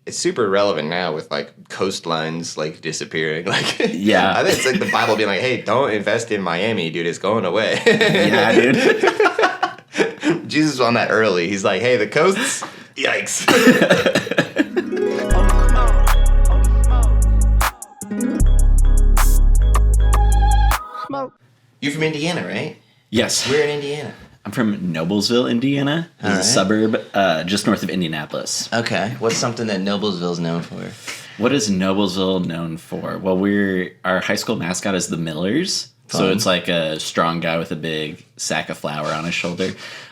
it's super relevant now with like coastlines like disappearing. Like, Yeah. I think it's like the Bible being like, hey, don't invest in Miami, dude. It's going away. Yeah, dude. Jesus was on that early. He's like, hey, the coasts, yikes. You're from Indiana, right? Yes. We're in Indiana. I'm from Noblesville, Indiana. It's a suburb just north of Indianapolis. Okay. What's something that Noblesville's known for? What is Noblesville known for? Well, our high school mascot is the Millers. Fun. So it's like a strong guy with a big sack of flour on his shoulder.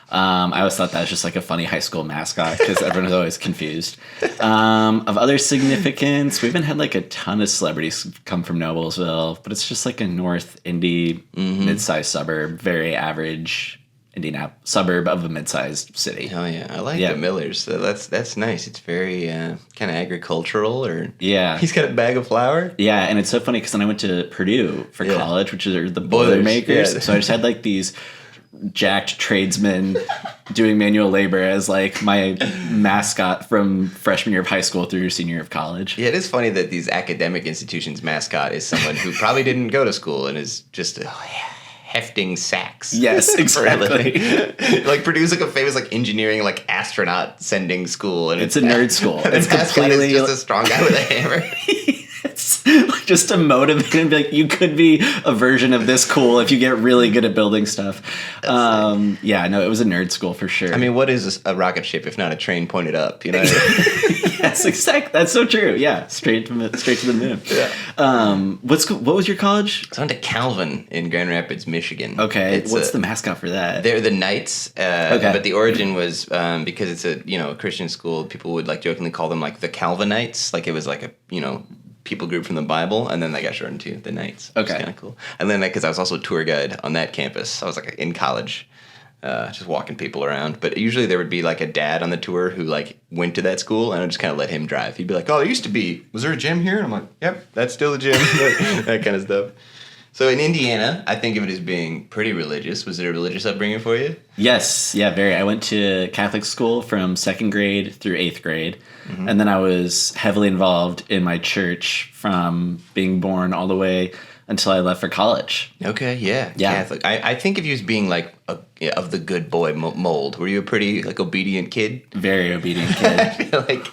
I always thought that was just like a funny high school mascot because everyone was always confused. Of other significance, we haven't had like a ton of celebrities come from Noblesville, but it's just like a North Indy mid-sized suburb, very average suburb of a mid-sized city. Oh yeah, I like the Millers. So that's nice. It's very kind of agricultural, or he's got a bag of flour. Yeah, and it's so funny because then I went to Purdue for college, which are the Boilermakers. Yeah. So I just had like these jacked tradesmen doing manual labor as like my mascot from freshman year of high school through senior year of college. Yeah, it is funny that these academic institutions' mascot is someone who probably didn't go to school and is just hefting sacks. Yes, exactly. Like Purdue's like a famous like engineering like astronaut sending school, and it's a nerd school. It's completely just a strong guy with a hammer. It's just to motivate and be like, you could be a version of this cool if you get really good at building stuff. Yeah, no, it was a nerd school for sure. I mean, what is a rocket ship if not a train pointed up? You know. Yes, exactly. That's so true. Yeah, straight to the moon. Yeah. What was your college? I went to Calvin in Grand Rapids, Michigan. Okay. What's the mascot for that? They're the Knights. But the origin was because it's a Christian school. People would like jokingly call them like the Calvinites. Like it was like a people group from the Bible, and then they got shortened to the Knights. Which is kind of cool. And then because I was also a tour guide on that campus, I was like in college. Just walking people around. But usually there would be like a dad on the tour who like went to that school, and I would just kind of let him drive. He'd be like, oh, there used to be, was there a gym here? And I'm like, yep, that's still a gym. That kind of stuff. So in Indiana, I think of it as being pretty religious. Was it a religious upbringing for you? Yes. Yeah, very. I went to Catholic school from 2nd grade through 8th grade. Mm-hmm. And then I was heavily involved in my church from being born all the way until I left for college. Okay, yeah. Catholic. I think of you as being like of the good boy mold. Were you a pretty like obedient kid? Very obedient kid. I feel like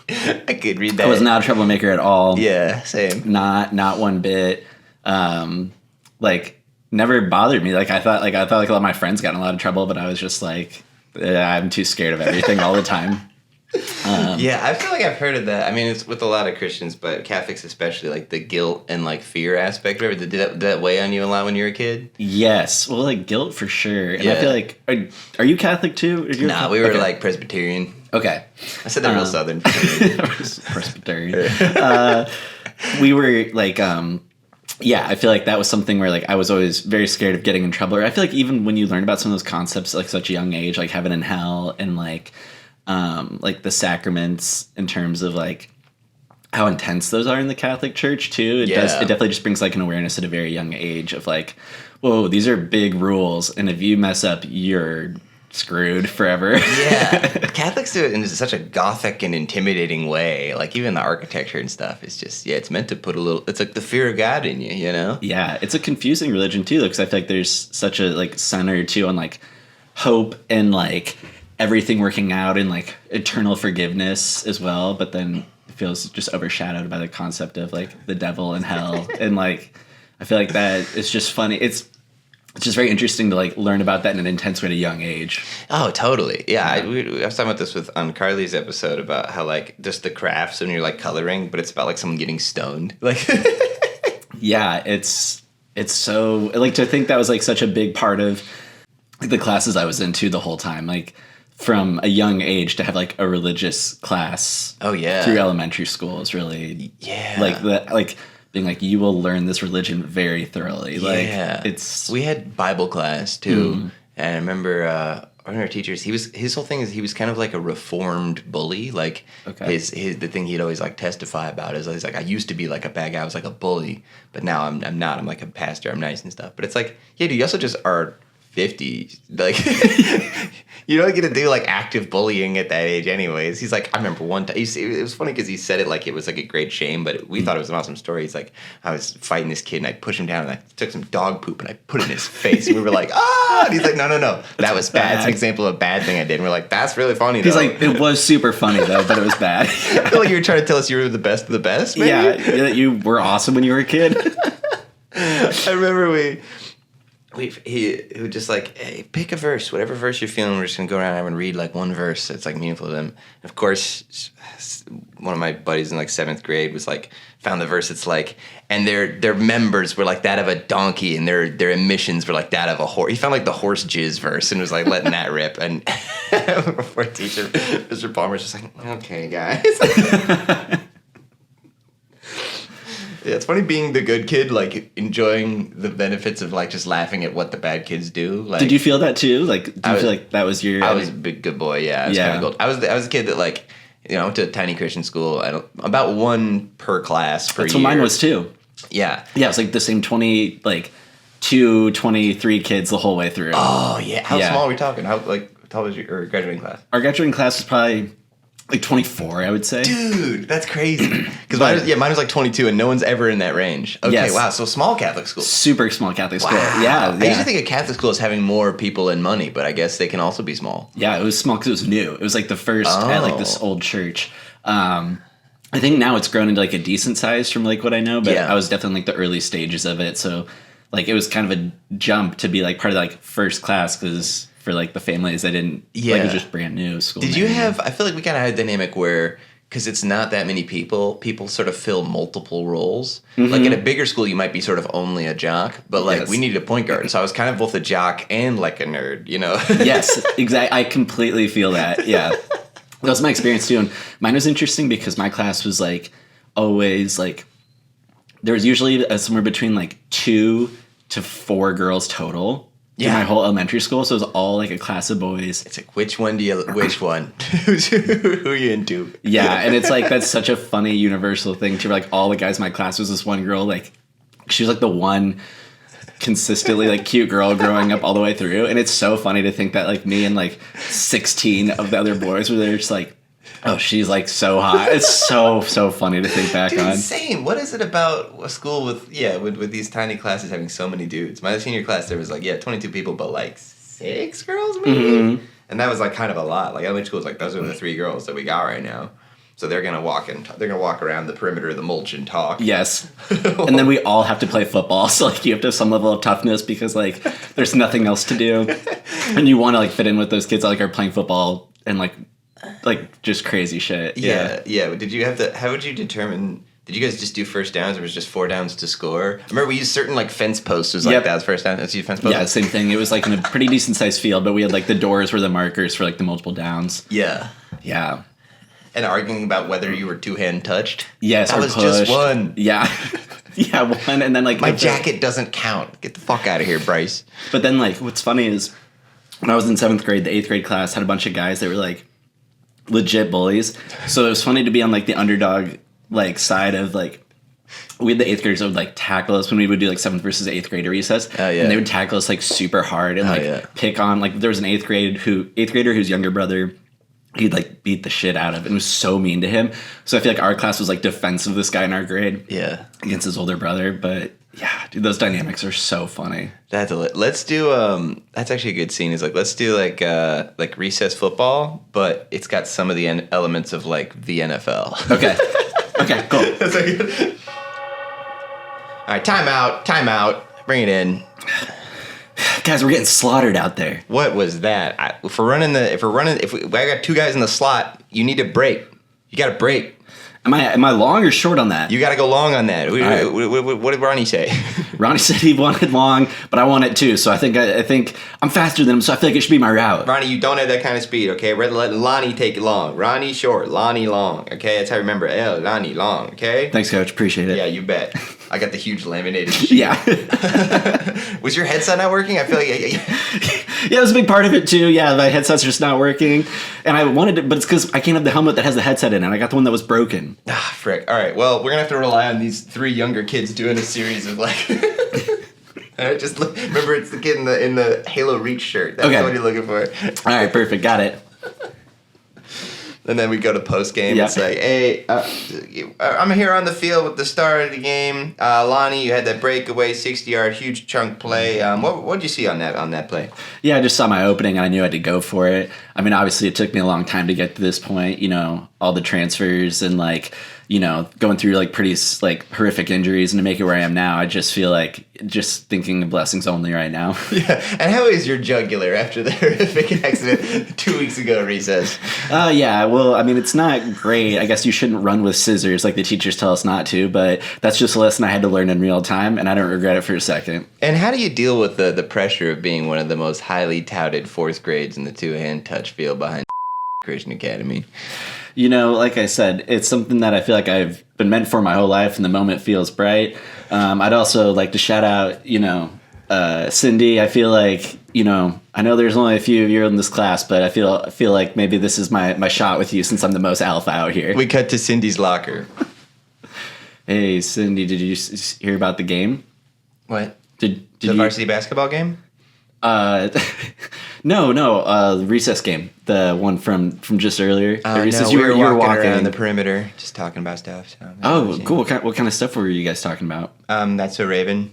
I could read that. I was not a troublemaker at all. Yeah, same. Not one bit. Like never bothered me. Like I thought like a lot of my friends got in a lot of trouble, but I was just like I'm too scared of everything all the time. Yeah, I feel like I've heard of that. I mean, it's with a lot of Christians, but Catholics especially, like the guilt and like fear aspect of it. Did that weigh on you a lot when you were a kid? Yes. Well, like guilt for sure. And I feel like, are you Catholic too? Nah, we were like Presbyterian. Okay. I said that real Southern. Presbyterian. We were like, yeah, I feel like that was something where like I was always very scared of getting in trouble. Or I feel like even when you learn about some of those concepts at like such a young age, like heaven and hell and like the sacraments in terms of like how intense those are in the Catholic Church too. It definitely just brings like an awareness at a very young age of like, whoa, these are big rules, and if you mess up, you're screwed forever. Yeah, Catholics do it in such a gothic and intimidating way. Like even the architecture and stuff is just it's meant to put a little. It's like the fear of God in you, you know? Yeah, it's a confusing religion too, because I feel like there's such a like center too on like hope and like everything working out and like eternal forgiveness as well, but then it feels just overshadowed by the concept of like the devil and hell. And like I feel like that is just funny. It's just very interesting to like learn about that in an intense way at a young age. Oh, totally. Yeah, I was talking about this on Carly's episode about how like just the crafts when you're like coloring, but it's about like someone getting stoned. Like yeah, it's so like to think that was like such a big part of like the classes I was into the whole time. Like from a young age to have like a religious class. Oh yeah. Through elementary school is really like being like you will learn this religion very thoroughly. Yeah. Like we had Bible class too, and I remember one of our teachers. His whole thing is he was kind of like a reformed bully. Like the thing he'd always like testify about is he's like I used to be like a bad guy. I was like a bully, but now I'm not. I'm like a pastor. I'm nice and stuff. But it's like yeah, dude, you also just are 50. Like, you don't get to do like active bullying at that age anyways. He's like, I remember one time, it was funny because he said it like it was like a great shame, but we thought it was an awesome story. He's like, I was fighting this kid and I pushed him down and I took some dog poop and I put it in his face. And we were like, ah! And he's like, no. That was bad. It's an example of a bad thing I did. And we're like, that's really funny though. He's like, it was super funny though, but it was bad. I feel like you were trying to tell us you were the best of the best, maybe? Yeah, that you were awesome when you were a kid. I remember he would just like, hey, pick a verse, whatever verse you're feeling. We're just gonna go around and read like one verse that's like meaningful to them. And of course, one of my buddies in like 7th grade was like found the verse. It's like, and their members were like that of a donkey, and their emissions were like that of a horse. He found like the horse jizz verse and was like letting that rip. And before teacher, Mr. Palmer's just like, okay, guys. Yeah, it's funny being the good kid, like enjoying the benefits of like just laughing at what the bad kids do. Like, did you feel that too? Like, do you feel like that was your? I was a big good boy. Yeah, I was kind of gold. I was a kid that like, you know, I went to a tiny Christian school. About one per class per year. That's what mine was too. Yeah, yeah, it was like the same 23 kids the whole way through. Oh yeah, how small are we talking? How tall was your graduating class? Our graduating class was probably like 24, I would say. Dude, that's crazy. Because mine was like 22, and no one's ever in that range. Okay, yes. Wow, so small Catholic school. Super small Catholic school. Wow. Yeah. I usually think a Catholic school is having more people and money, but I guess they can also be small. Yeah, it was small because it was new. It was like the first at like this old church. I think now it's grown into like a decent size from like what I know, but I was definitely like the early stages of it. So like it was kind of a jump to be like part of like first class because for like the families that didn't like it was just brand new school. Did you have? I feel like we kind of had a dynamic where because it's not that many people sort of fill multiple roles. Mm-hmm. Like in a bigger school, you might be sort of only a jock, but like we needed a point guard, so I was kind of both a jock and like a nerd, you know? Yes, exactly. I completely feel that. Yeah, that was my experience too, and mine was interesting because my class was like always like there was usually somewhere between like 2 to 4 girls total. Yeah, my whole elementary school, so it was all like a class of boys. It's like, which one? Who are you into? Yeah, and it's like that's such a funny universal thing too. Like all the guys in my class was this one girl, like she was like the one consistently like cute girl growing up all the way through, and it's so funny to think that like me and like 16 of the other boys were there just like, oh, she's like so hot. It's so funny to think back on. Insane. What is it about a school with these tiny classes having so many dudes? My senior class, there was like 22 people, but like 6 girls maybe, and that was like kind of a lot. Like elementary school was like those are the 3 girls that we got right now. So they're gonna walk around the perimeter of the mulch and talk. Yes, and then we all have to play football. So like you have to have some level of toughness because like there's nothing else to do, and you want to like fit in with those kids that like are playing football and like just crazy shit. Yeah. Did you have to? How would you determine? Did you guys just do first downs, or was it just 4 downs to score? I remember we used certain like fence posts. Was like that was first down. That's you fence post. Yeah, same thing. It was like in a pretty decent sized field, but we had like the doors were the markers for like the multiple downs. Yeah. And arguing about whether you were 2-hand touched. Yes, that was pushed. Just one. Yeah. Yeah, one, and then like my jacket doesn't count. Get the fuck out of here, Bryce. But then like what's funny is when I was in 7th grade, the 8th grade class had a bunch of guys that were like legit bullies. So it was funny to be on like the underdog like side of like we had the 8th graders that would like tackle us when we would do like 7th versus 8th grade recess. And they would tackle us like super hard and pick on like there was an 8th grader whose younger brother he'd like beat the shit out of and was so mean to him. So I feel like our class was like defensive of this guy in our grade. Yeah. Against his older brother. But yeah, dude, those dynamics are so funny. Let's do that's actually a good scene. Is like let's do like recess football, but it's got some of the elements of like the NFL. Okay. Okay, cool. That's like good. All right, time out. Bring it in. Guys, we're getting slaughtered out there. What was that? If I got 2 guys in the slot, you need to break. You got to break. Am I long or short on that? You got to go long on that. What did Ronnie say? Ronnie said he wanted long, but I want it too. So I think I'm faster than him. So I feel like it should be my route. Ronnie, you don't have that kind of speed. Okay, we're letting Lonnie take it long. Ronnie short, Lonnie long. Okay, that's how I remember it. Lonnie long. Okay. Thanks, Coach. Appreciate it. Yeah, you bet. I got the huge laminated sheet. Yeah. Was your headset not working? I feel like... Yeah, it was a big part of it too. Yeah, my headset's just not working. And I wanted it, but it's because I can't have the helmet that has the headset in it. I got the one that was broken. Ah, frick. All right, well, we're going to have to rely on these 3 younger kids doing a series of like... Just remember, it's the kid in the Halo Reach shirt. That's what you're looking for. All right, perfect. Got it. And then we go to post game. It's like, hey, I'm here on the field with the star of the game. Lonnie, you had that breakaway 60-yard huge chunk play. What did you see on that play? Yeah, I just saw my opening and I knew I had to go for it. I mean, obviously it took me a long time to get to this point, all the transfers and going through pretty horrific injuries, and to make it where I am now, I just feel like just thinking of blessings only right now. Yeah. And how is your jugular after the horrific accident 2 weeks ago at recess? Yeah, well, I mean, it's not great. I guess you shouldn't run with scissors like the teachers tell us not to, but that's just a lesson I had to learn in real time, and I don't regret it for a second. And how do you deal with the pressure of being one of the most highly touted fourth grades in the two-hand touch field behind Christian Academy? Like I said, it's something that I feel like I've been meant for my whole life, and the moment feels bright. I'd also like to shout out, Cindy. I feel like, I know there's only a few of you in this class, but I feel like maybe this is my shot with you since I'm the most alpha out here. We cut to Cindy's locker. Hey, Cindy, did you hear about the game? What? Did the varsity basketball game? No, recess game, the one from just earlier. No, recess, you were walking around the perimeter, just talking about stuff. So cool. What kind of stuff were you guys talking about? That's so Raven,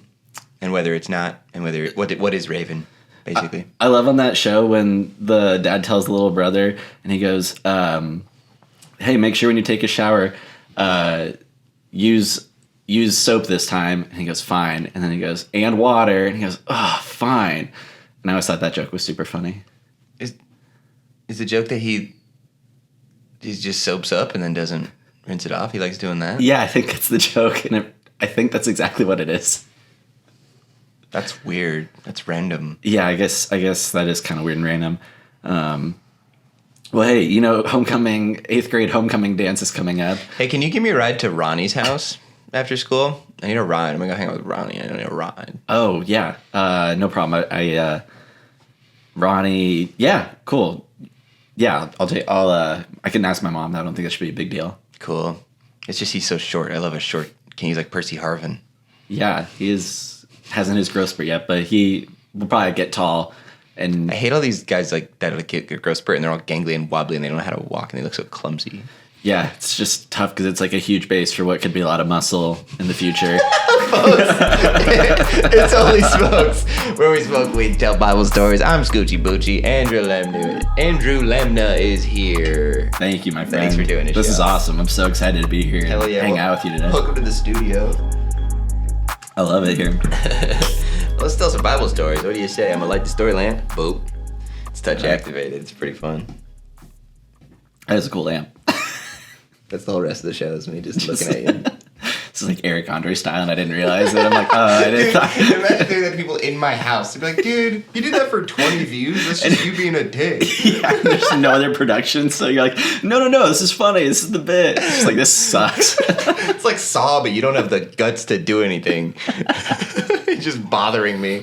and whether it's not, and what is Raven, basically. I love on that show when the dad tells the little brother, and he goes, "Hey, make sure when you take a shower, use soap this time." And he goes, "Fine." And then he goes, "And water." And he goes, "Oh, fine." And I always thought that joke was super funny. Is the joke that he just soaps up and then doesn't rinse it off? He likes doing that? Yeah, I think that's the joke, and I think that's exactly what it is. That's weird. That's random. Yeah, I guess that is kind of weird and random. Well, hey, 8th grade homecoming dance is coming up. Hey, can you give me a ride to Ronnie's house after school? I need a ride. I'm going to go hang out with Ronnie. I need a ride. Oh, yeah. No problem. Ronnie, yeah, cool. Yeah, I can ask my mom. I don't think that should be a big deal. Cool. It's just he's so short. I love a short. He's like Percy Harvin. Yeah, hasn't his growth spurt yet, but he will probably get tall. And I hate all these guys that get growth spurt and they're all gangly and wobbly and they don't know how to walk and they look so clumsy. Yeah, it's just tough because it's like a huge base for what could be a lot of muscle in the future. It's only smokes where we smoke weed and tell Bible stories. I'm Scoochie Boochie. Andrew Lemna is here. Thank you, my friend. Thanks for doing this. This is awesome. I'm so excited to be here and hang out with you today. Welcome to the studio. I love it here. Let's tell some Bible stories. What do you say? I'm gonna light the story lamp. Boop. It's touch activated. It's pretty fun. That is a cool lamp. That's the whole rest of the show is me just looking at you. This is like Eric Andre style, and I didn't realize it. I'm like, I didn't. Imagine doing that to people in my house. They'd be like, dude, you did that for 20 views? That's just you being a dick. Yeah, there's no other production, so you're like, no, this is funny. This is the bit. It's like, this sucks. It's like Saw, but you don't have the guts to do anything. It's just bothering me.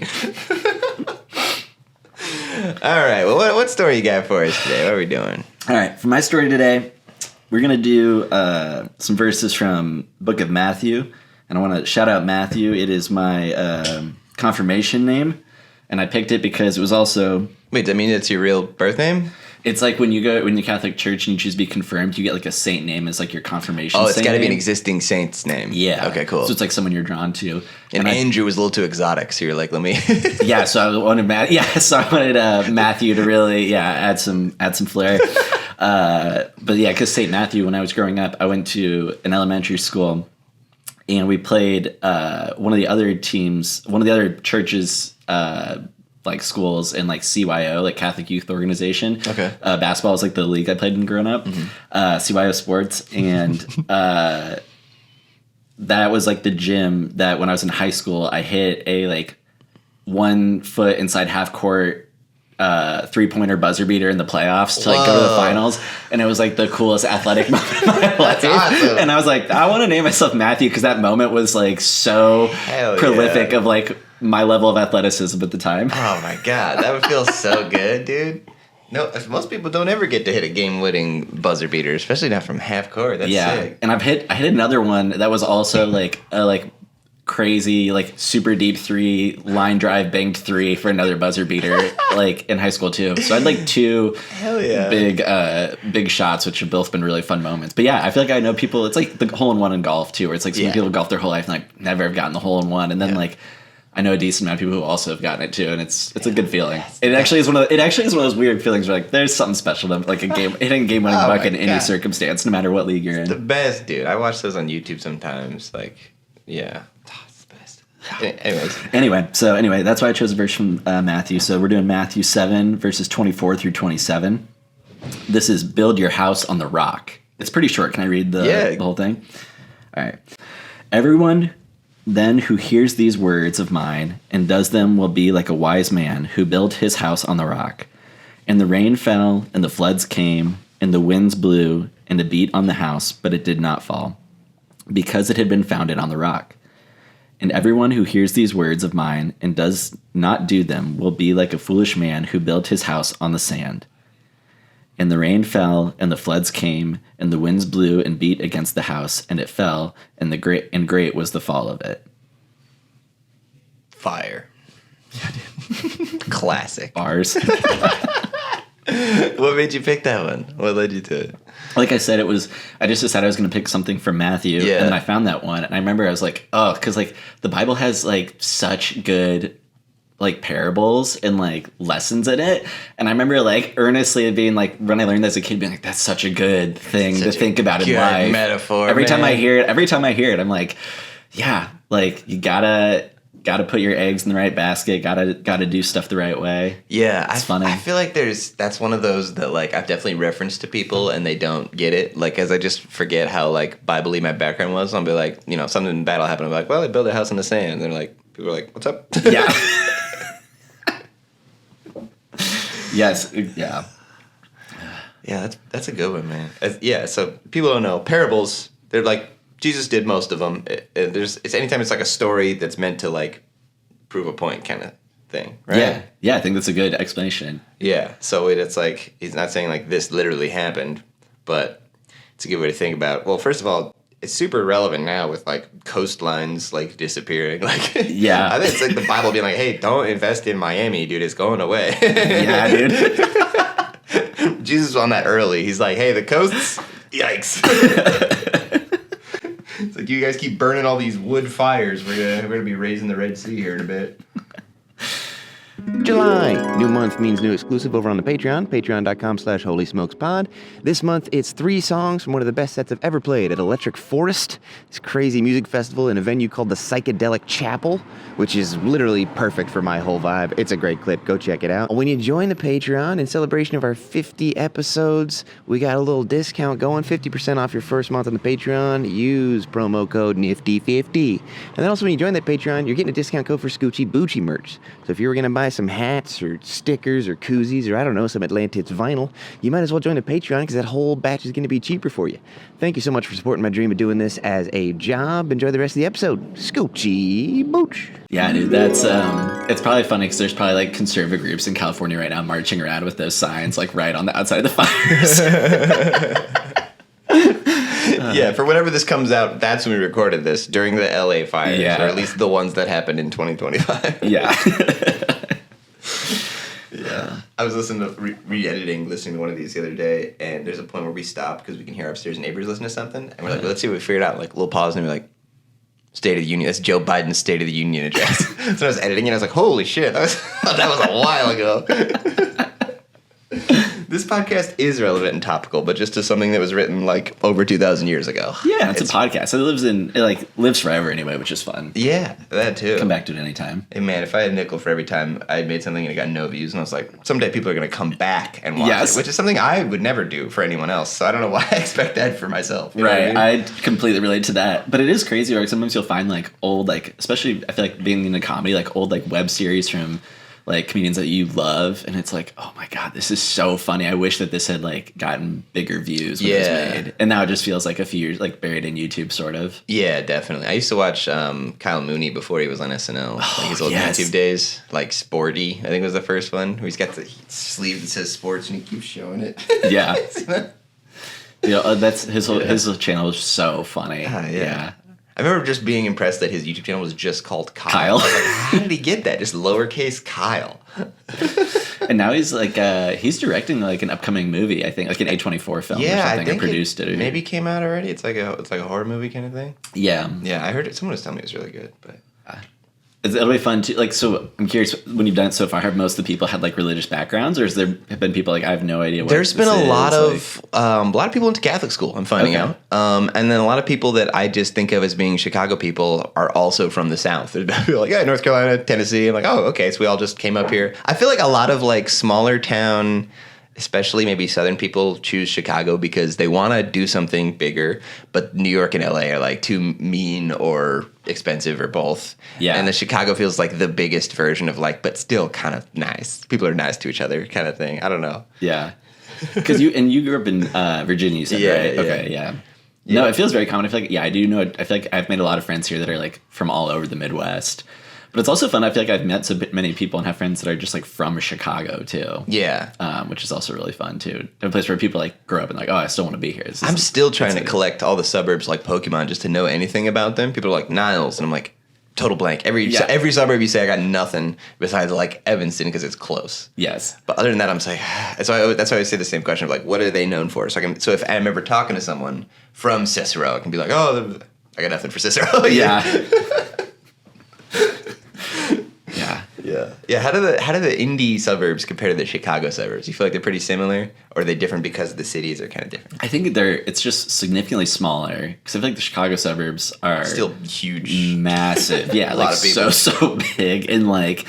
All right, well, what story you got for us today? What are we doing? All right, for my story today, we're going to do some verses from Book of Matthew, and I want to shout out Matthew. It is my confirmation name, and I picked it because it was also... Wait, does that mean it's your real birth name? It's like when you Catholic church and you choose to be confirmed, you get like a saint name as like your confirmation. Oh, it's got to be an existing saint's name. Yeah. Okay, cool. So it's like someone you're drawn to. And Andrew was a little too exotic, so you're like, let me. Yeah. So I wanted Matthew to really add some flair. But yeah, because St. Matthew, when I was growing up, I went to an elementary school, and we played one of the other churches. Like schools and like CYO, like Catholic Youth Organization. Okay. Basketball was like the league I played in growing up. Mm-hmm. CYO sports. And that was like the gym that when I was in high school, I hit a like 1 foot inside half court 3-pointer buzzer beater in the playoffs to like go to the finals. And it was like the coolest athletic moment of my life. That's awesome. And I was like, I want to name myself Matthew because that moment was like so prolific of like my level of athleticism at the time. Oh my God, that would feel so good, dude. No, most people don't ever get to hit a game-winning buzzer beater, especially not from half court. That's sick. And I hit another one that was also like crazy, like super deep 3, line drive banked 3 for another buzzer beater, like in high school too. So I had like 2 big shots, which have both been really fun moments. But yeah, I feel like I know people, it's like the hole in one in golf too, where it's like some people golf their whole life and like never have gotten the hole in one. And then like, I know a decent amount of people who also have gotten it too, and it's a good feeling. It actually is one of those weird feelings where like there's something special to like hitting a game winning bucket in any circumstance, no matter what league you're in. The best, dude. I watch those on YouTube sometimes. Like, yeah. It's the best. Anyway, that's why I chose a verse from Matthew. So we're doing Matthew 7, verses 24 through 27. This is build your house on the rock. It's pretty short. Can I read the whole thing? All right. Everyone then who hears these words of mine and does them will be like a wise man who built his house on the rock. And the rain fell, and the floods came, and the winds blew, and it beat on the house, but it did not fall, because it had been founded on the rock. And everyone who hears these words of mine and does not do them will be like a foolish man who built his house on the sand. And the rain fell, and the floods came, and the winds blew and beat against the house, and it fell, and great was the fall of it. Fire. Classic. Bars. What made you pick that one? What led you to it? Like I said, I just decided I was going to pick something from Matthew, and then I found that one, and I remember I was like, oh, because like the Bible has like such good like parables and like lessons in it, and I remember like earnestly being like, when I learned that as a kid, being like, that's such a good thing to think about in life. Metaphor. Every time I hear it, I'm like, yeah, like you gotta put your eggs in the right basket, gotta do stuff the right way. Yeah, it's funny. I feel like that's one of those that like I've definitely referenced to people and they don't get it. Like, as I just forget how like Bible-y my background was, I'll be like, you know, something bad will happen. I'm like, well, they built a house in the sand. And they're like, people are like, what's up? Yeah. Yes. Yeah. Yeah, that's a good one, man. So people don't know parables. They're like, Jesus did most of them. It's anytime it's like a story that's meant to like prove a point kind of thing, right? Yeah. I think that's a good explanation. Yeah. So it's like he's not saying like this literally happened, but it's a good way to think about. Well, first of all, it's super relevant now with like coastlines like disappearing. Like, yeah, I think it's like the Bible being like, "Hey, don't invest in Miami, dude. It's going away." Yeah, dude. Jesus was on that early. He's like, "Hey, the coasts, yikes." It's like, you guys keep burning all these wood fires. We're gonna be raising the Red Sea here in a bit. July. New month means new exclusive over on the Patreon, patreon.com/HolySmokesPod. This month, it's 3 songs from one of the best sets I've ever played at Electric Forest, this crazy music festival in a venue called the Psychedelic Chapel, which is literally perfect for my whole vibe. It's a great clip. Go check it out. When you join the Patreon in celebration of our 50 episodes, we got a little discount going, 50% off your first month on the Patreon. Use promo code NIFTY50. And then also when you join that Patreon, you're getting a discount code for Scoochie Boochie merch. So if you were going to buy some hats or stickers or koozies or I don't know, some Atlantis vinyl, you might as well join the Patreon because that whole batch is going to be cheaper for you. Thank you so much for supporting my dream of doing this as a job. Enjoy the rest of the episode. Scoochie Booch. Yeah, dude, that's it's probably funny because there's probably like conservative groups in California right now marching around with those signs like right on the outside of the fires. Yeah, for whenever this comes out, that's when we recorded this, during the LA fires, or at least the ones that happened in 2025. Yeah. Yeah. I was listening to listening to one of these the other day, and there's a point where we stop because we can hear upstairs neighbors listening to something, and we're like, well, let's see what we figured out. Like, a little pause, and we're like, State of the Union. That's Joe Biden's State of the Union address. So I was editing it, and I was like, holy shit, that was a while ago. This podcast is relevant and topical, but just to something that was written like over 2,000 years ago. Yeah, it's a podcast. It lives forever anyway, which is fun. Yeah, that too. Come back to it anytime. Hey man, if I had a nickel for every time I made something and it got no views, and I was like, someday people are going to come back and watch it, which is something I would never do for anyone else. So I don't know why I expect that for myself. Right, I completely relate to that. But it is crazy. Like sometimes you'll find like old, like especially I feel like being into comedy, like old like web series from like comedians that you love, and it's like, oh my god, this is so funny. I wish that this had like gotten bigger views when it was made, and now it just feels like a few years like buried in YouTube, sort of. Yeah, definitely. I used to watch Kyle Mooney before he was on SNL, like his old YouTube days, like Sporty. I think was the first one where he's got the sleeve that says sports and he keeps showing it. Yeah. That's his channel was so funny. Yeah. I remember just being impressed that his YouTube channel was just called Kyle. Kyle? I was like, how did he get that? Just lowercase Kyle. And now he's like he's directing like an upcoming movie, I think, like an A24 film or something. I think produced it. Maybe came out already. It's like a horror movie kind of thing. Yeah. Yeah, I heard it. Someone was telling me it was really good, but it'll be fun too. Like, so I'm curious, when you've done it so far, have most of the people had like religious backgrounds, or has there been people like, I have no idea what there's been a lot is, of people went to Catholic school, I'm finding out. And then a lot of people that I just think of as being Chicago people are also from the South. They're like, yeah, North Carolina, Tennessee. I'm like, oh, okay. So we all just came up here. I feel like a lot of like smaller town, especially maybe Southern people, choose Chicago because they want to do something bigger, but New York and LA are like too mean or expensive or both. Yeah. And the Chicago feels like the biggest version of like, but still kind of nice. People are nice to each other kind of thing. I don't know. Yeah. Because you grew up in Virginia, you said, right? Okay, yeah. No, it feels very common. I feel like, I do know. I feel like I've made a lot of friends here that are like from all over the Midwest. But it's also fun. I feel like I've met so many people and have friends that are just like from Chicago too. Yeah. Which is also really fun too. A place where people like grow up and like, oh, I still want to be here. I'm still trying to collect all the suburbs like Pokemon just to know anything about them. People are like Niles, and I'm like, total blank. Every suburb you say, I got nothing besides like Evanston because it's close. Yes. But other than that, I'm just like, that's why I always say the same question of like, what are they known for? So if I'm ever talking to someone from Cicero, I can be like, oh, I got nothing for Cicero. Yeah. Yeah. How do the indie suburbs compare to the Chicago suburbs? You feel like they're pretty similar, or are they different because the cities are kind of different? I think it's just significantly smaller, because I feel like the Chicago suburbs are still huge, massive. Yeah, like so big, and like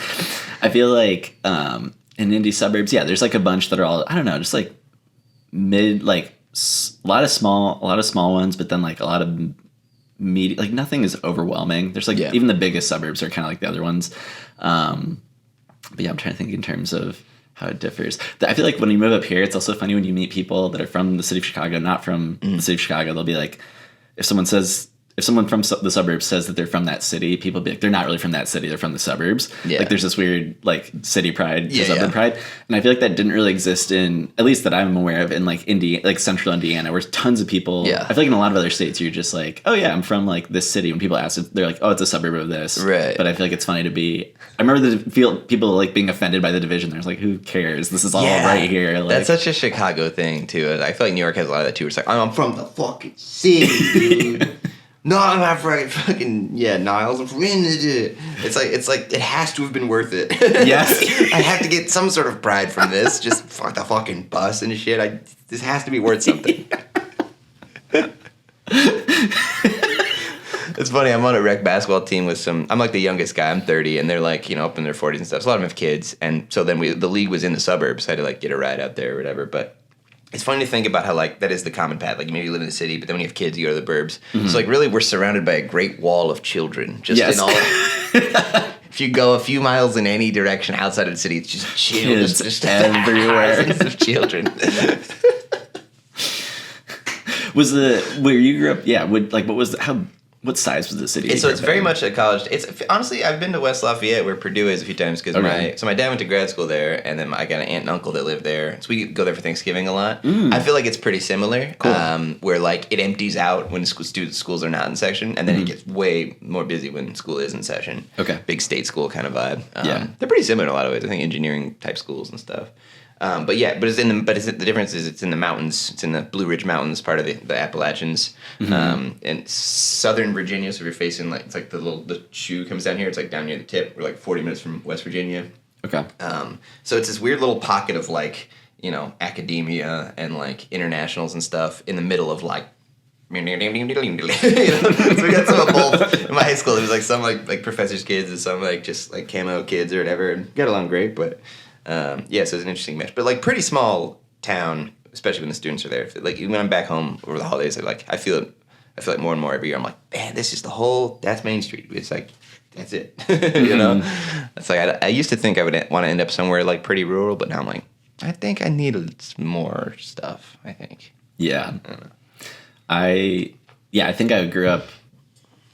I feel like in indie suburbs, there's like a bunch that are all, I don't know, just like mid, like a lot of small ones, but then like a lot of media, like nothing is overwhelming. There's like even the biggest suburbs are kind of like the other ones. But yeah, I'm trying to think in terms of how it differs. I feel like when you move up here, it's also funny when you meet people that are from the city of Chicago, not from the city of Chicago. They'll be like, if someone from the suburbs says that they're from that city, people be like, they're not really from that city, they're from the suburbs. Yeah. Like there's this weird like city pride, suburban pride. And I feel like that didn't really exist in, at least that I'm aware of, in like central Indiana, where tons of people, I feel like in a lot of other states, you're just like, oh yeah, I'm from like this city. When people ask, they're like, oh, it's a suburb of this. Right. But I feel like it's funny to be, I remember people like being offended by the division. There's like, who cares? This is all right here. Like, that's such a Chicago thing too. I feel like New York has a lot of that too. It's like, I'm from the fucking city, dude. No, I'm not fucking Niles. I'm from it. It's like it has to have been worth it. Yes, I have to get some sort of pride from this. Just fuck the fucking bus and shit. This has to be worth something. It's funny. I'm on a rec basketball team with I'm like the youngest guy. I'm 30, and they're like up in their 40s and stuff. So a lot of them have kids, and so then the league was in the suburbs. So I had to like get a ride out there or whatever, but. It's funny to think about how, like, that is the common path. Like, maybe you live in the city, but then when you have kids, you go to the burbs. Mm-hmm. So, like, really, we're surrounded by a great wall of children. Just in all if you go a few miles in any direction outside of the city, it's just children. Just everywhere. Of children. Where you grew up, what size was the city? So it's very much a college. It's honestly, I've been to West Lafayette, where Purdue is, a few times because my dad went to grad school there, and then I got an aunt and uncle that lived there, so we go there for Thanksgiving a lot. I feel like it's pretty similar, where like it empties out when schools are not in session, and then it gets way more busy when school is in session. Okay, big state school kind of vibe. They're pretty similar in a lot of ways. I think engineering type schools and stuff. The difference is it's in the mountains. It's in the Blue Ridge Mountains, part of the Appalachians, and southern Virginia. So if you're facing it's like the shoe comes down here. It's like down near the tip. We're like 40 minutes from West Virginia. Okay. So it's this weird little pocket of academia and like internationals and stuff in the middle of like. So we got some of both. In my high school, there was like some like professors' kids and some like just like camo kids or whatever, and got along great, but. So it's an interesting mesh, but like pretty small town, especially when the students are there. Like when I'm back home over the holidays, I feel like more and more every year. I'm like, man, this is that's Main Street. It's like, that's it, you know. It's like I used to think I would want to end up somewhere like pretty rural, but now I'm like, I think I need more stuff. I think. Yeah. I don't know. I think I grew up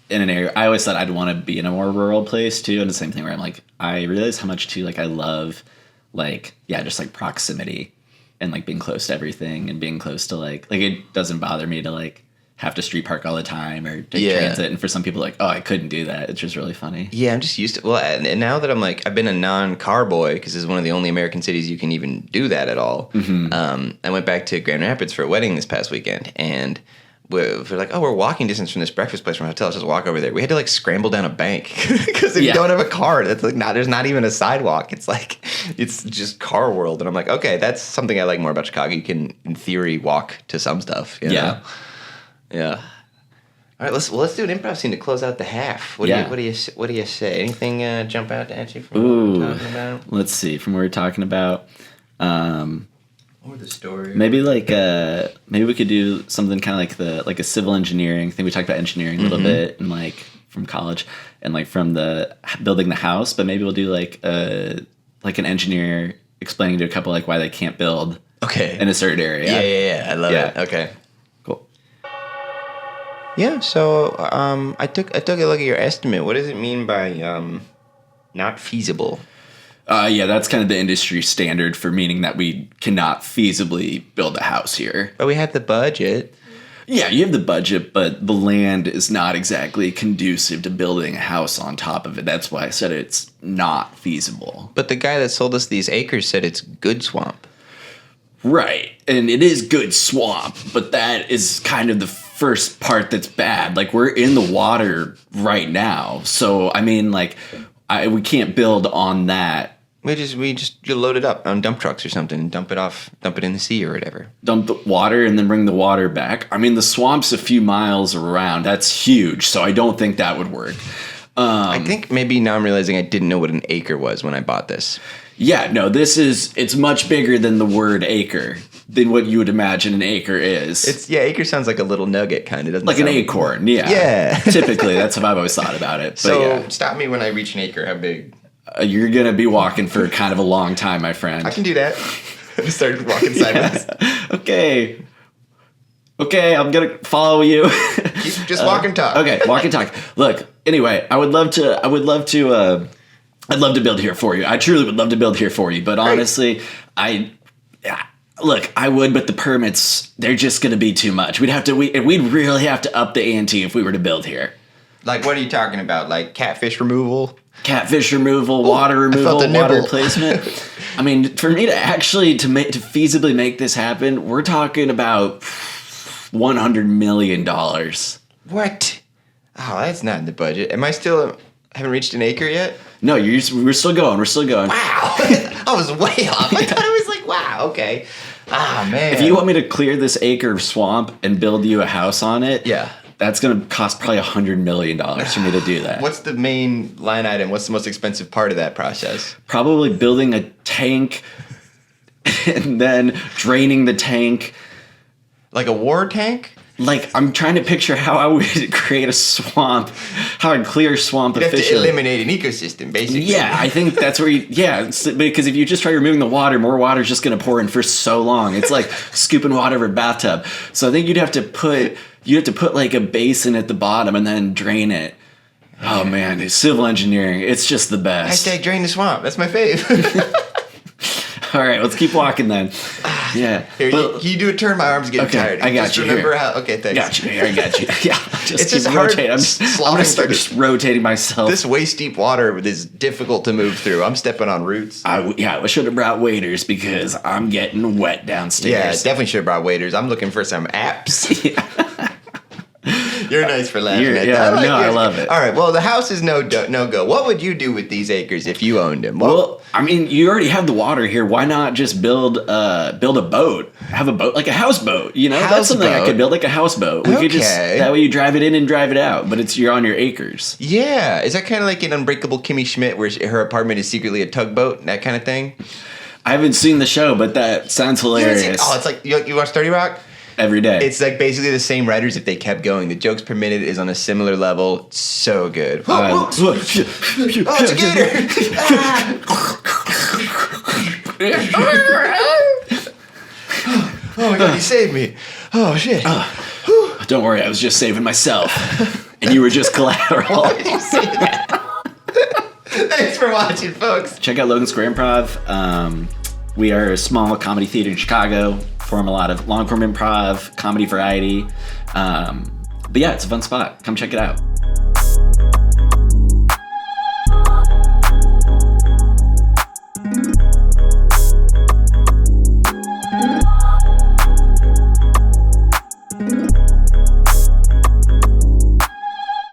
in an area. I always thought I'd want to be in a more rural place too, and the same thing where I'm like, I realize how much too I love. Just like proximity and like being close to everything and being close to like it doesn't bother me to like have to street park all the time or take transit. And for some people, like, oh, I couldn't do that. It's just really funny. Yeah, I'm just used to. Well, and now that I'm like, I've been a non-car boy because it's one of the only American cities you can even do that at all. I went back to Grand Rapids for a wedding this past weekend, and we're like, oh, we're walking distance from this breakfast place from a hotel. Let's just walk over there. We had to like scramble down a bank because if you don't have a car, that's like there's not even a sidewalk. It's like it's just car world, and I'm like, okay, that's something I like more about Chicago. You can, in theory, walk to some stuff. You know? Yeah. All right, let's do an improv scene to close out the half. What do you say? Anything jump out at you from what we're talking about? Let's see. From what we're talking about, or the story. Maybe maybe we could do something kind of like a civil engineering. I think we talked about engineering a little bit, and like from college, and like from the building the house. But maybe we'll do like an engineer explaining to a couple like why they can't build in a certain area. Yeah. I love it. Okay. Yeah, so I took a look at your estimate. What does it mean by not feasible? That's kind of the industry standard for meaning that we cannot feasibly build a house here. But we have the budget. Yeah, you have the budget, but the land is not exactly conducive to building a house on top of it. That's why I said it's not feasible. But the guy that sold us these acres said it's good swamp. Right, and it is good swamp, but that is kind of the first part that's bad. Like, we're in the water right now, so I mean, like, we can't build on that. You load it up on dump trucks or something and dump it in the sea or whatever. Dump the water and then bring the water back. I mean, the swamp's a few miles around. That's huge, so I don't think that would work. I think maybe now I'm realizing I didn't know what an acre was when I bought this. Yeah, no, it's much bigger than the word acre, than what you would imagine an acre is. Acre sounds like a little nugget kind of. Like an acorn, yeah. Yeah. Typically, that's how I've always thought about it. But so stop me when I reach an acre. How big? You're going to be walking for kind of a long time, my friend. I can do that. I just started walking sideways. Okay, I'm going to follow you. Just walk and talk. Okay, walk and talk. Look, anyway, I'd love to build here for you. I truly would love to build here for you, but honestly, I would, but the permits, they're just going to be too much. We'd really have to up the ante if we were to build here. Like, what are you talking about? Like catfish removal? Catfish removal, water removal, water placement. I mean, for me to feasibly make this happen, we're talking about $100 million. What? Oh, that's not in the budget. Am I still haven't reached an acre yet? No, we're still going. We're still going. Wow. I was way off. I thought it was like, wow, okay. Ah, man. If you want me to clear this acre of swamp and build you a house on it, that's going to cost probably $100 million for me to do that. What's the main line item? What's the most expensive part of that process? Probably building a tank and then draining the tank. Like a war tank? Like, I'm trying to picture how I would create a swamp, how I'd clear swamp efficiently. You have to eliminate an ecosystem, basically. Yeah, I think that's where because if you just try removing the water, more water is just going to pour in for so long. It's like scooping water over a bathtub. So I think you'd have to put like a basin at the bottom and then drain it. Oh man, civil engineering, it's just the best. # drain the swamp. That's my fave. All right, let's keep walking then. Yeah. Here, can you do a turn? My arm's getting tired. I got you. Remember how? Okay, thanks. Got you. Here, I got you. Yeah. It's just hard. I'm gonna start just rotating myself. This waist deep water is difficult to move through. I'm stepping on roots. I should have brought waders because I'm getting wet downstairs. Yeah, definitely should have brought waders. I'm looking for some apps. Yeah. You're nice for laughing at that. I love it. All right, well, the house is no go. What would you do with these acres if you owned them? Well, I mean, you already have the water here. Why not just build a boat? Have a boat, like a houseboat. You know, that's something I could build, like a houseboat. We could just that way you drive it in and drive it out, but you're on your acres. Yeah, is that kind of like an Unbreakable Kimmy Schmidt, where her apartment is secretly a tugboat, that kind of thing? I haven't seen the show, but that sounds hilarious. It's like you watch 30 Rock. Every day. It's like basically the same writers if they kept going. The Jokes Per Minute is on a similar level. So good. Oh, it's a gator! Oh my god, you saved me. Oh shit. Don't worry, I was just saving myself. And you were just collateral. Why did you say that? Thanks for watching, folks. Check out Logan Square Improv. We are a small comedy theater in Chicago. perform a lot of long form improv, comedy variety. But yeah, it's a fun spot. Come check it out.